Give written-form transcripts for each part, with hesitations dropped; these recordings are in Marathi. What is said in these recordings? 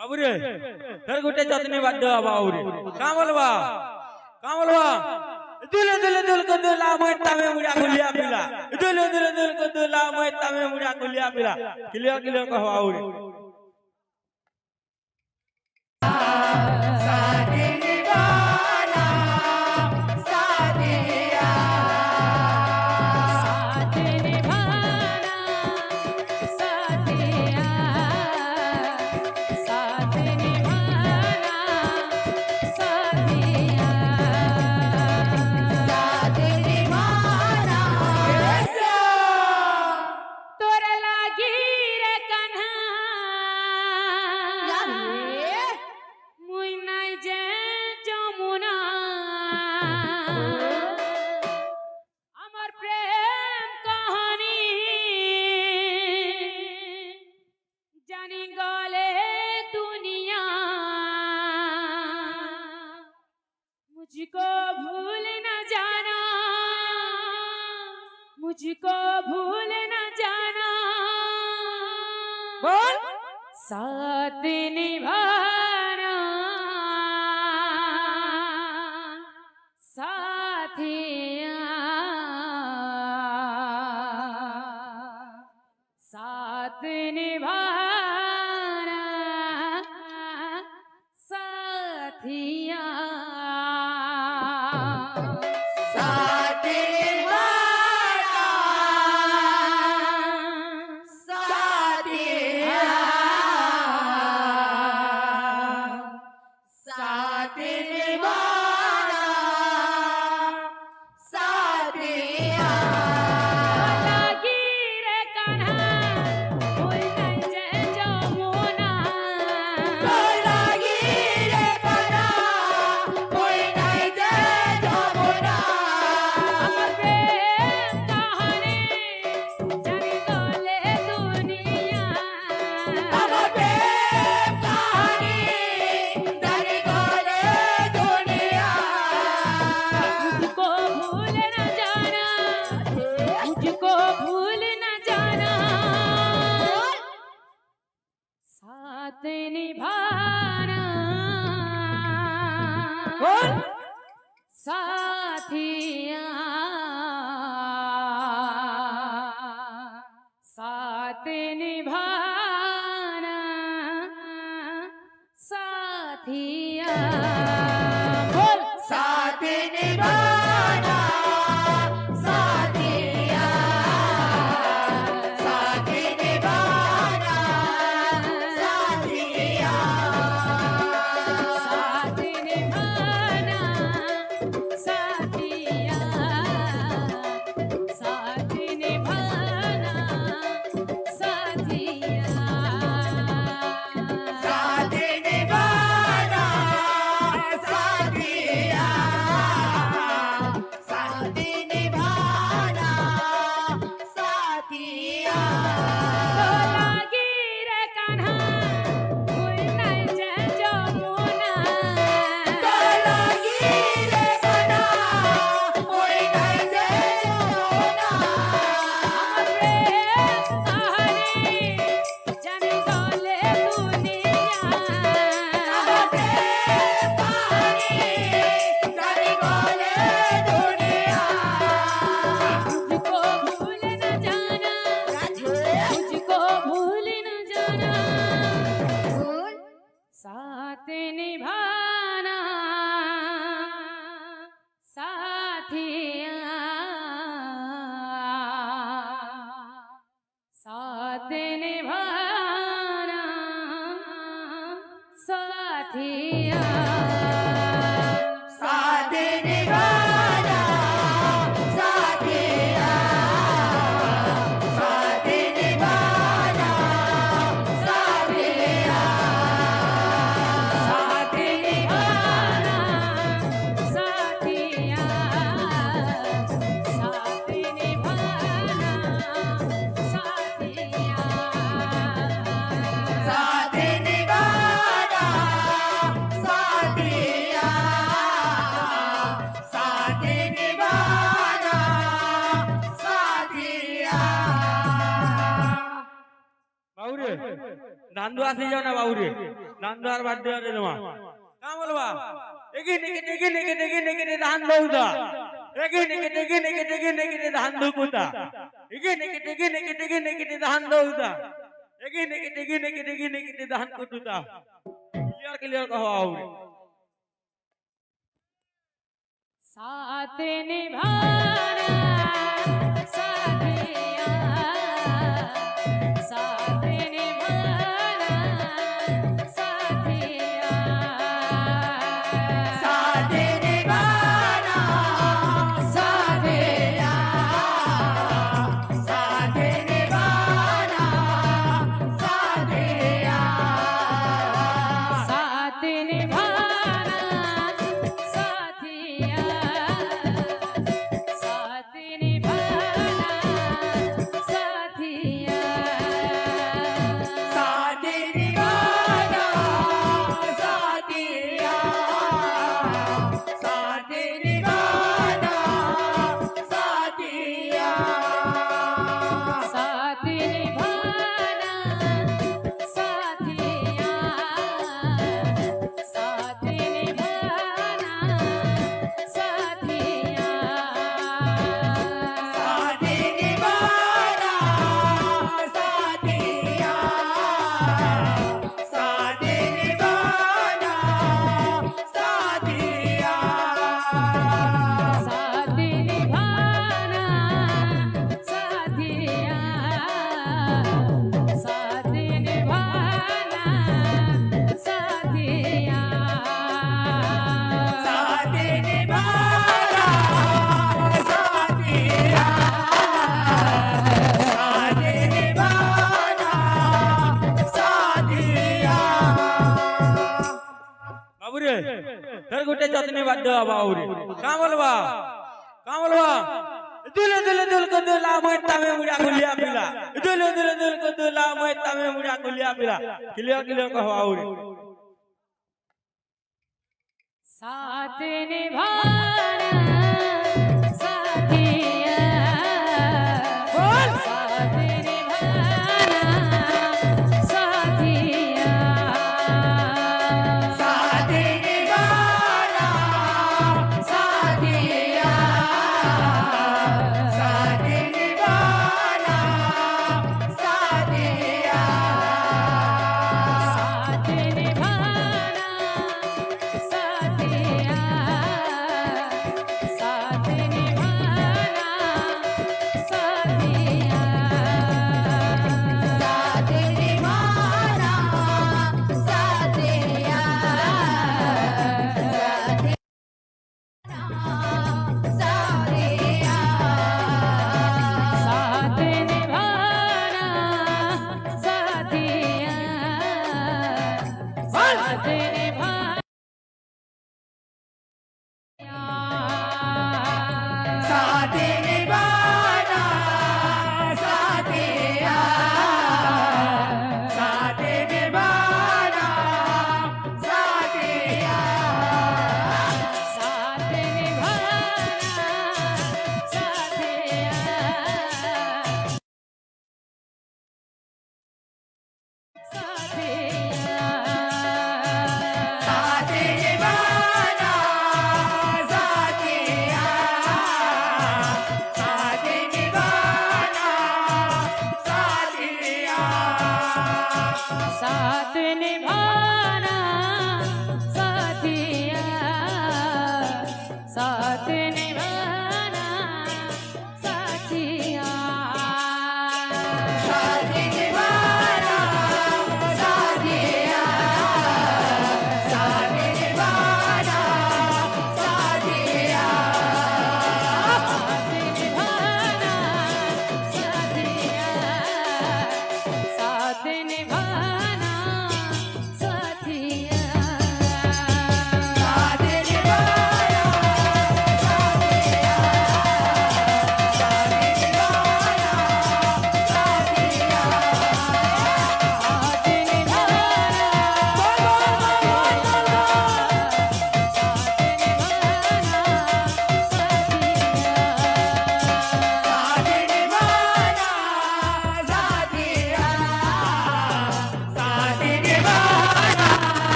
बाबूरे तर कुठे चतनी वाद्य बाबूरे का बोलवा दुले दुले दुल को दुला मोटा में मुड़िया खुलिया पिला दुले दुले दुल को दुला मोटा में मुड़िया खुलिया पिला किलिया किलिया को बाबूरे मुझको भूल न जाना बोल साथ निभाना साथिया साथ निभाना साथिया साथिया साथ निभाना साथिया बोल साथ निभाना साथिया साथ निभाना साथिया साथ निभाना साथिया साथ निभाना साथिया साथ निभाना साथिया साथ निभाना साथिया लागी रे कान्हा कोई नहीं जे जमुना लागी रे कान्हा कोई नहीं जे जमुना हमरे कहानी जन गले दुनिया हमरे कहानी जन गले दुनिया मुझको भूल न जाना मुझको भूल न जाना साथ निभाना साथिया साथ निभाना साथिया साथ निभाना साथिया साथ निभाना साथिया साथ निभाना साथिया साथ निभाना साथिया साथ निभाना साथिया साथ निभाना साथिया बाबूरे नांदू आसी जाओ ना बाबूरे নান্দার বাদ দেওয়া রে মা কাম বলবা এগি নেকে ধান দৌদা এগি নেকে ধান দুকুতা এগি নেকে ধান দৌদা এগি নেকে ধান কুতুতা क्लियर कहो आओ साथ निभाना साथिया साथ निभाना साथिया साथ निभाना साथिया साथ निभाना साथिया साथ निभाना साथिया साथ निभाना साथिया साथ निभाना साथिया साथ निभाना साथिया साथ निभाना साथिया साथ निभाना साथिया साथ निभाना साथिया साथ निभाना साथिया साथ निभाना साथिया साथ निभाना साथिया साथ निभाना साथिया साथ निभाना साथिया बाबूरे तर गुटे चतने बाद देवा बाबूरे का बोलवा दुल को दुला मोइता में मुड़ा खुलिया पिला दुल को दुला मोइता में मुड़ा खुलिया पिला क्लियर कहो बाबूरे साथ निभाना साथिया साथ निभाना साथिया साथ निभाना साथिया साथ निभाना साथिया साथ निभाना साथिया साथ निभाना साथिया साथ निभाना साथिया साथिया साथ निभाना साथिया साथ निभाना साथ निभाना साथिया साथ निभाना साथिया साथ निभाना साथिया साथिया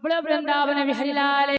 बोलो वृंदावन बिहारी लाल